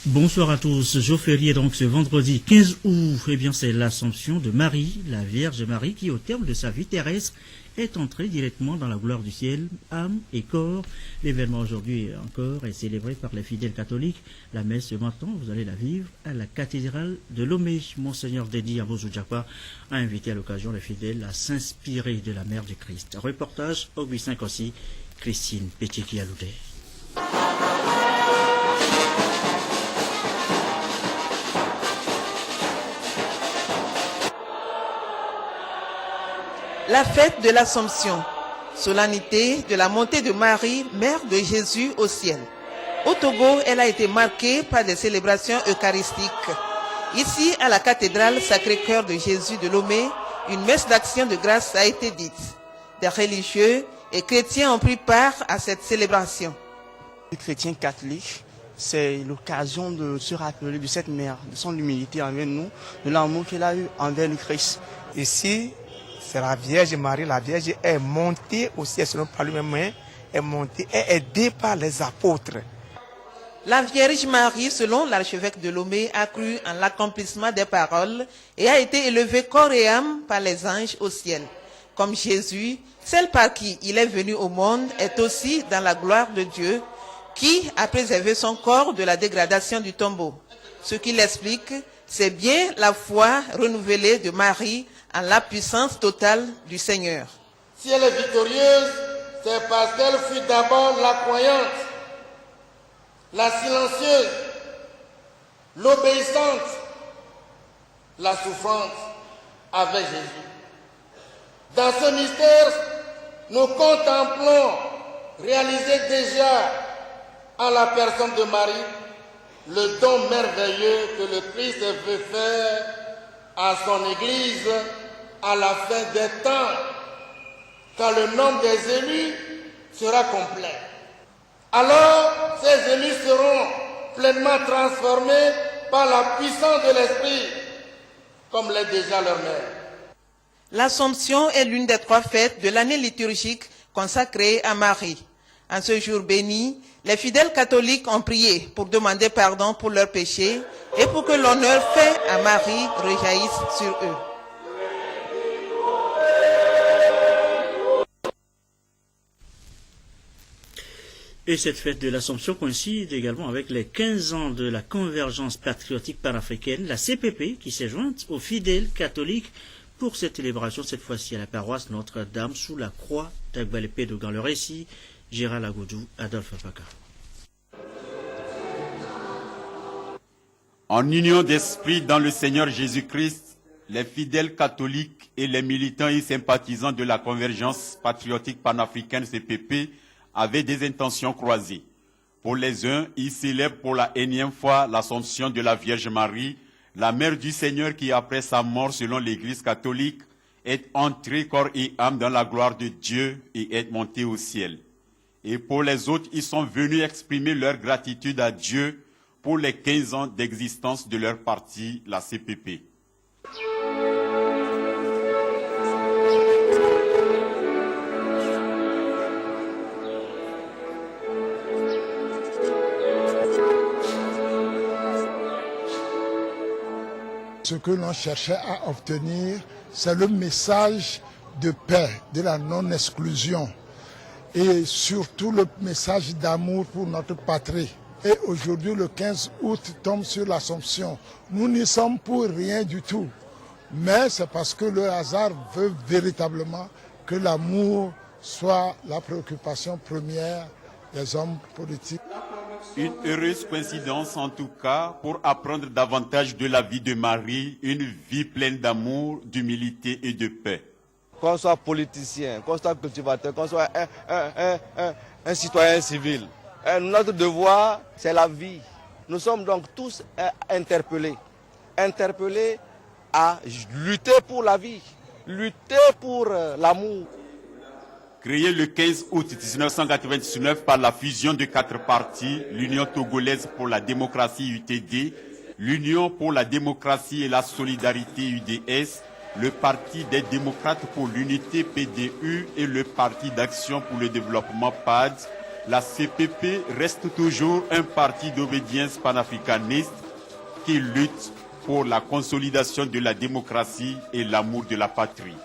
Bonsoir à tous. Jour férié donc ce vendredi 15 août. Eh bien, c'est l'Assomption de Marie, la Vierge Marie, qui au terme de sa vie terrestre est entrée directement dans la gloire du ciel, âme et corps. L'événement aujourd'hui encore est célébré par les fidèles catholiques. La messe ce matin, vous allez la vivre à la cathédrale de Lomé. Monseigneur Dedi Abozou-Diakwa a invité à l'occasion les fidèles à s'inspirer de la mère du Christ. Reportage Augustin Kossi, Christine Pétikialoudé. La fête de l'Assomption, solennité de la montée de Marie, mère de Jésus au ciel. Au Togo, elle a été marquée par des célébrations eucharistiques. Ici, à la cathédrale Sacré-Cœur de Jésus de Lomé, une messe d'action de grâce a été dite. Des religieux et chrétiens ont pris part à cette célébration. Les chrétiens catholiques, c'est l'occasion de se rappeler de cette mère, de son humilité envers nous, de l'amour qu'elle a eu envers le Christ. Ici, c'est la Vierge Marie. La Vierge est montée au ciel, selon par lui-même, est montée, est aidée par les apôtres. La Vierge Marie, selon l'archevêque de Lomé, a cru en l'accomplissement des paroles et a été élevée corps et âme par les anges au ciel. Comme Jésus, celle par qui il est venu au monde est aussi dans la gloire de Dieu, qui a préservé son corps de la dégradation du tombeau. Ce qui l'explique, c'est bien la foi renouvelée de Marie en la puissance totale du Seigneur. Si elle est victorieuse, c'est parce qu'elle fut d'abord la croyante, la silencieuse, l'obéissante, la souffrante avec Jésus. Dans ce mystère, nous contemplons réaliser déjà en la personne de Marie le don merveilleux que le Christ veut faire à son Église à la fin des temps, quand le nombre des élus sera complet. Alors, ces élus seront pleinement transformés par la puissance de l'Esprit, comme l'est déjà leur mère. L'Assomption est l'une des 3 fêtes de l'année liturgique consacrée à Marie. En ce jour béni, les fidèles catholiques ont prié pour demander pardon pour leurs péchés et pour que l'honneur fait à Marie rejaillisse sur eux. Et cette fête de l'Assomption coïncide également avec les 15 ans de la Convergence patriotique panafricaine, la CPP, qui s'est jointe aux fidèles catholiques pour cette célébration, cette fois-ci à la paroisse Notre-Dame sous la croix d'Agbalépé dans le récit. Gérald Agoudou, Adolphe Apaka. En union d'esprit dans le Seigneur Jésus-Christ, les fidèles catholiques et les militants et sympathisants de la Convergence patriotique panafricaine CPP avaient des intentions croisées. Pour les uns, ils célèbrent pour la énième fois l'Assomption de la Vierge Marie, la mère du Seigneur qui, après sa mort selon l'Église catholique, est entrée corps et âme dans la gloire de Dieu et est montée au ciel. Et pour les autres, ils sont venus exprimer leur gratitude à Dieu pour les 15 ans d'existence de leur parti, la CPP. Ce que l'on cherchait à obtenir, c'est le message de paix, de la non-exclusion et surtout le message d'amour pour notre patrie. Et aujourd'hui, le 15 août tombe sur l'Assomption. Nous n'y sommes pour rien du tout, mais c'est parce que le hasard veut véritablement que l'amour soit la préoccupation première des hommes politiques. Une heureuse coïncidence en tout cas pour apprendre davantage de la vie de Marie, une vie pleine d'amour, d'humilité et de paix. Qu'on soit politicien, qu'on soit cultivateur, qu'on soit un citoyen civil, notre devoir, c'est la vie. Nous sommes donc tous interpellés à lutter pour la vie, lutter pour l'amour. Créé le 15 août 1999 par la fusion de 4 partis, l'Union togolaise pour la démocratie UTD, l'Union pour la démocratie et la solidarité UDS, le Parti des démocrates pour l'unité PDU et le Parti d'action pour le développement PAD, la CPP reste toujours un parti d'obédience panafricaniste qui lutte pour la consolidation de la démocratie et l'amour de la patrie.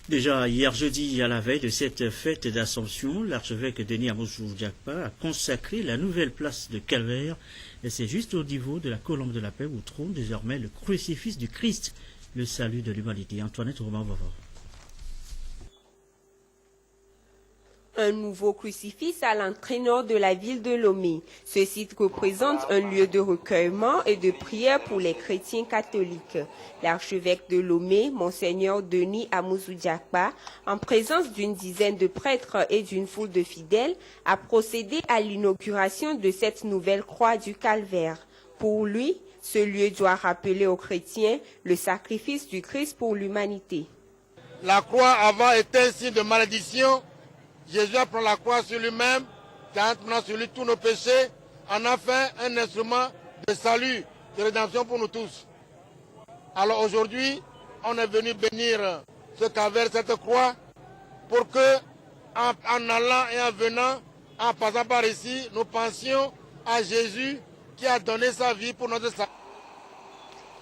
Déjà hier jeudi, à la veille de cette fête d'Assomption, l'archevêque Denis Amosou Diakpa a consacré la nouvelle place de Calvaire. Et c'est juste au niveau de la colombe de la paix où trône désormais le crucifix du Christ, le salut de l'humanité. Antoinette Roman-Bavard. Un nouveau crucifix à l'entrée nord de la ville de Lomé. Ce site représente un lieu de recueillement et de prière pour les chrétiens catholiques. L'archevêque de Lomé, Monseigneur Denis Amosou Diakpa, en présence d'une dizaine de prêtres et d'une foule de fidèles, a procédé à l'inauguration de cette nouvelle croix du Calvaire. Pour lui, ce lieu doit rappeler aux chrétiens le sacrifice du Christ pour l'humanité. La croix avant était un signe de malédiction. Jésus a pris la croix sur lui-même, maintenant sur lui tous nos péchés, en a fait un instrument de salut, de rédemption pour nous tous. Alors aujourd'hui, on est venu bénir ce calvaire, cette croix, pour que, en allant et en venant, en passant par ici, nous pensions à Jésus qui a donné sa vie pour notre salut.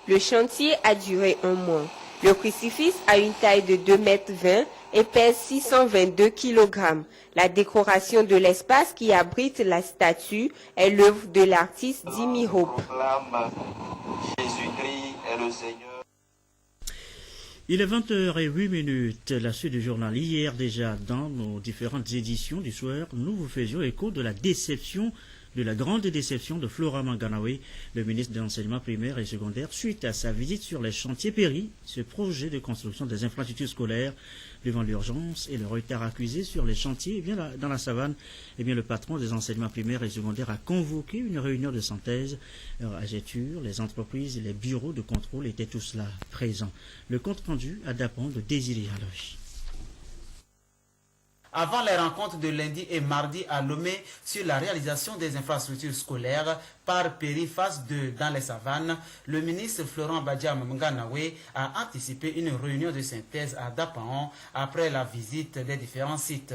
Le chantier a duré un mois. Le crucifix a une taille de 2,20 m et pèse 622 kg. La décoration de l'espace qui abrite la statue est l'œuvre de l'artiste Dimi Hope. Jésus-Christ est le Seigneur. Il est 20h08, la suite du journal. Hier déjà, dans nos différentes éditions du soir, nous vous faisions écho de la déception, de la grande déception de Flora Manganawe, le ministre de l'enseignement primaire et secondaire, suite à sa visite sur les chantiers Péri, ce projet de construction des infrastructures scolaires. Devant l'urgence et le retard accusé sur les chantiers, dans la savane, le patron des enseignements primaires et secondaires a convoqué une réunion de synthèse. AGETUR, les entreprises et les bureaux de contrôle étaient tous là, présents. Le compte rendu à Dapon de Désiré Aloy. Avant les rencontres de lundi et mardi à Lomé sur la réalisation des infrastructures scolaires par Péri phase 2 dans les savanes, le ministre Florent Badiam Mnganawe a anticipé une réunion de synthèse à Dapaon après la visite des différents sites.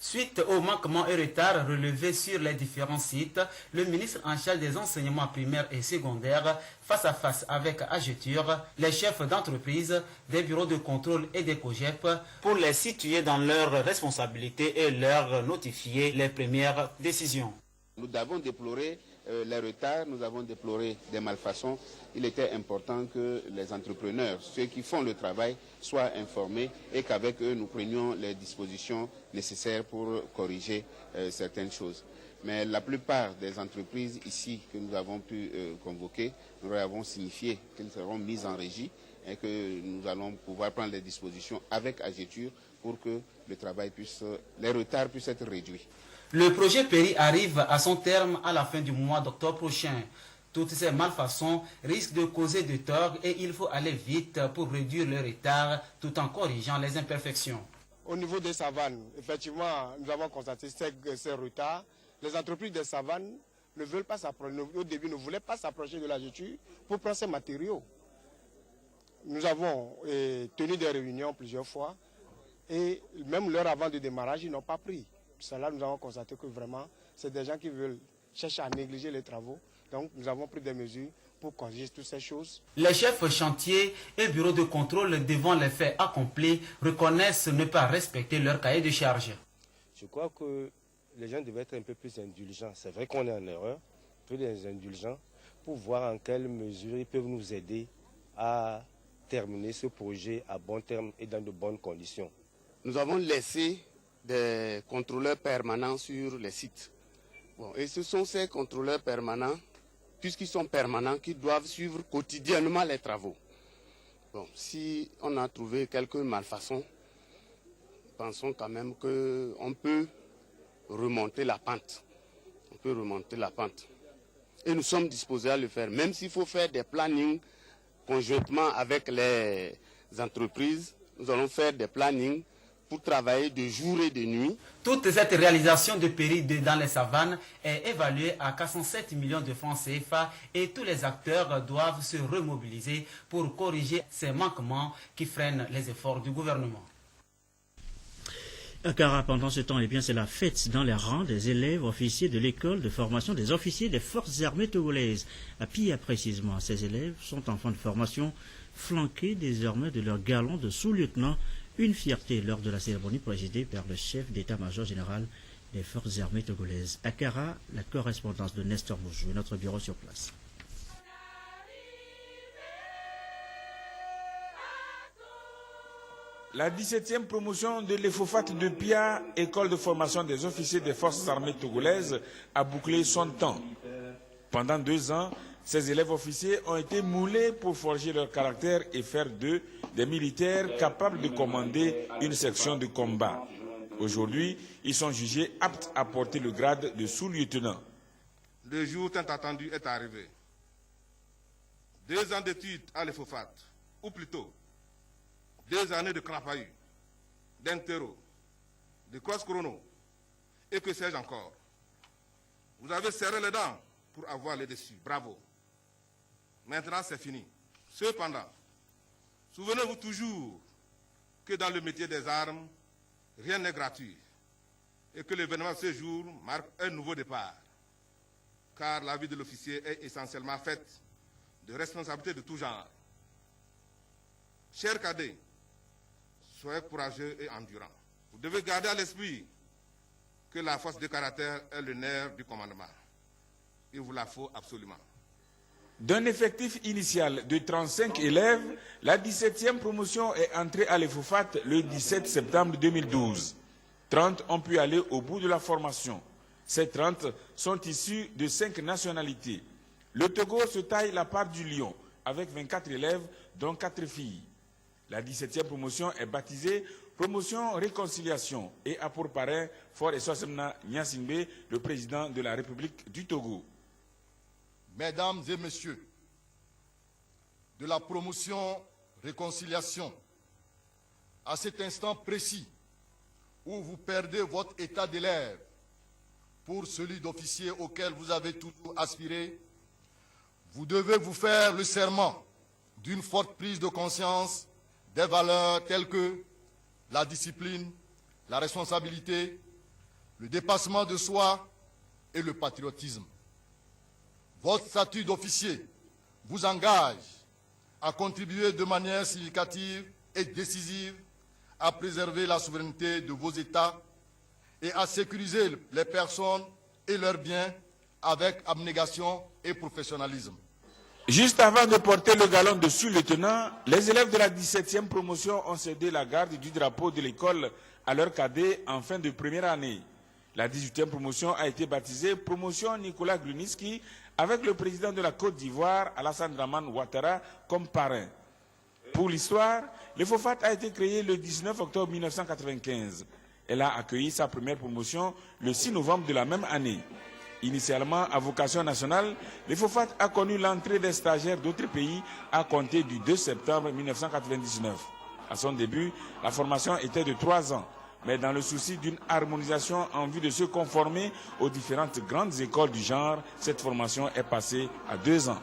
Suite aux manquements et retards relevés sur les différents sites, le ministre en charge des enseignements primaires et secondaires, face à face avec AGETUR, les chefs d'entreprise, des bureaux de contrôle et des COGEP, pour les situer dans leurs responsabilités et leur notifier les premières décisions. Nous avons déploré les retards, nous avons déploré des malfaçons. Il était important que les entrepreneurs, ceux qui font le travail, soient informés et qu'avec eux, nous prenions les dispositions nécessaires pour corriger certaines choses. Mais la plupart des entreprises ici que nous avons pu convoquer, nous leur avons signifié qu'elles seront mises en régie et que nous allons pouvoir prendre les dispositions avec AGETUR pour que le travail les retards puissent être réduits. Le projet Péri arrive à son terme à la fin du mois d'octobre prochain. Toutes ces malfaçons risquent de causer du tort et il faut aller vite pour réduire le retard tout en corrigeant les imperfections. Au niveau des savanes, effectivement, nous avons constaté ces retards. Les entreprises des savanes ne veulent pas s'approcher, au début ne voulaient pas s'approcher de l'AGETUR pour prendre ces matériaux. Nous avons tenu des réunions plusieurs fois et même l'heure avant le démarrage, ils n'ont pas pris. Cela, nous avons constaté que vraiment, c'est des gens qui veulent chercher à négliger les travaux. Donc, nous avons pris des mesures pour corriger toutes ces choses. Les chefs chantiers et bureaux de contrôle devant les faits accomplis reconnaissent ne pas respecter leur cahier de charge. Je crois que les gens devaient être un peu plus indulgents. C'est vrai qu'on est en erreur, plus indulgents, pour voir en quelle mesure ils peuvent nous aider à terminer ce projet à bon terme et dans de bonnes conditions. Nous avons laissé des contrôleurs permanents sur les sites. Bon, et ce sont ces contrôleurs permanents, puisqu'ils sont permanents, qui doivent suivre quotidiennement les travaux. Bon, si on a trouvé quelques malfaçons, pensons quand même qu'on peut remonter la pente. On peut remonter la pente. Et nous sommes disposés à le faire, même s'il faut faire des plannings conjointement avec les entreprises. Nous allons faire des plannings pour travailler de jour et de nuit. Toute cette réalisation de Péri dans les savanes est évaluée à 407 millions de francs CFA et tous les acteurs doivent se remobiliser pour corriger ces manquements qui freinent les efforts du gouvernement. À Kara, pendant ce temps, c'est la fête dans les rangs des élèves officiers de l'école de formation des officiers des forces armées togolaises. À Pia précisément, ces élèves sont en fin de formation, flanqués désormais de leur galon de sous-lieutenant, une fierté lors de la cérémonie présidée par le chef d'état-major général des forces armées togolaises. À Kara, la correspondance de Nestor Moujou et notre bureau sur place. La 17e promotion de l'EFOFAT de Pia, école de formation des officiers des forces armées togolaises, a bouclé son temps. Pendant 2 ans, ces élèves officiers ont été moulés pour forger leur caractère et faire d'eux des militaires capables de commander une section de combat. Aujourd'hui, ils sont jugés aptes à porter le grade de sous-lieutenant. Le jour tant attendu est arrivé. 2 ans d'études à l'EFOFAT, ou plutôt 2 années de crapahu, d'interro, de cross-chrono, et que sais-je encore. Vous avez serré les dents pour avoir les dessus. Bravo. Maintenant, c'est fini. Cependant, souvenez-vous toujours que dans le métier des armes, rien n'est gratuit et que l'événement de ce jour marque un nouveau départ. Car la vie de l'officier est essentiellement faite de responsabilités de tout genre. Chers cadets, soyez courageux et endurants. Vous devez garder à l'esprit que la force de caractère est le nerf du commandement. Il vous la faut absolument. D'un effectif initial de 35 élèves, la 17e promotion est entrée à l'EFOFAT le 17 septembre 2012. 30 ont pu aller au bout de la formation. Ces 30 sont issus de 5 nationalités. Le Togo se taille la part du lion, avec 24 élèves, dont 4 filles. La 17e promotion est baptisée Promotion Réconciliation et a pour parrain Fort Essosemna Nyasingbe, le président de la République du Togo. Mesdames et messieurs, de la promotion Réconciliation, à cet instant précis où vous perdez votre état d'élève pour celui d'officier auquel vous avez toujours aspiré, vous devez vous faire le serment d'une forte prise de conscience des valeurs telles que la discipline, la responsabilité, le dépassement de soi et le patriotisme. Votre statut d'officier vous engage à contribuer de manière significative et décisive à préserver la souveraineté de vos États et à sécuriser les personnes et leurs biens avec abnégation et professionnalisme. Juste avant de porter le galon de sous-lieutenant, les élèves de la 17e promotion ont cédé la garde du drapeau de l'école à leurs cadets en fin de première année. La 18e promotion a été baptisée Promotion Nicolas Gluniski avec le président de la Côte d'Ivoire, Alassane Dramane Ouattara, comme parrain. Pour l'histoire, l'EFOFAT a été créée le 19 octobre 1995. Elle a accueilli sa première promotion le 6 novembre de la même année. Initialement à vocation nationale, l'EFOFAT a connu l'entrée des stagiaires d'autres pays à compter du 2 septembre 1999. À son début, la formation était de 3 ans, mais dans le souci d'une harmonisation en vue de se conformer aux différentes grandes écoles du genre, cette formation est passée à 2 ans.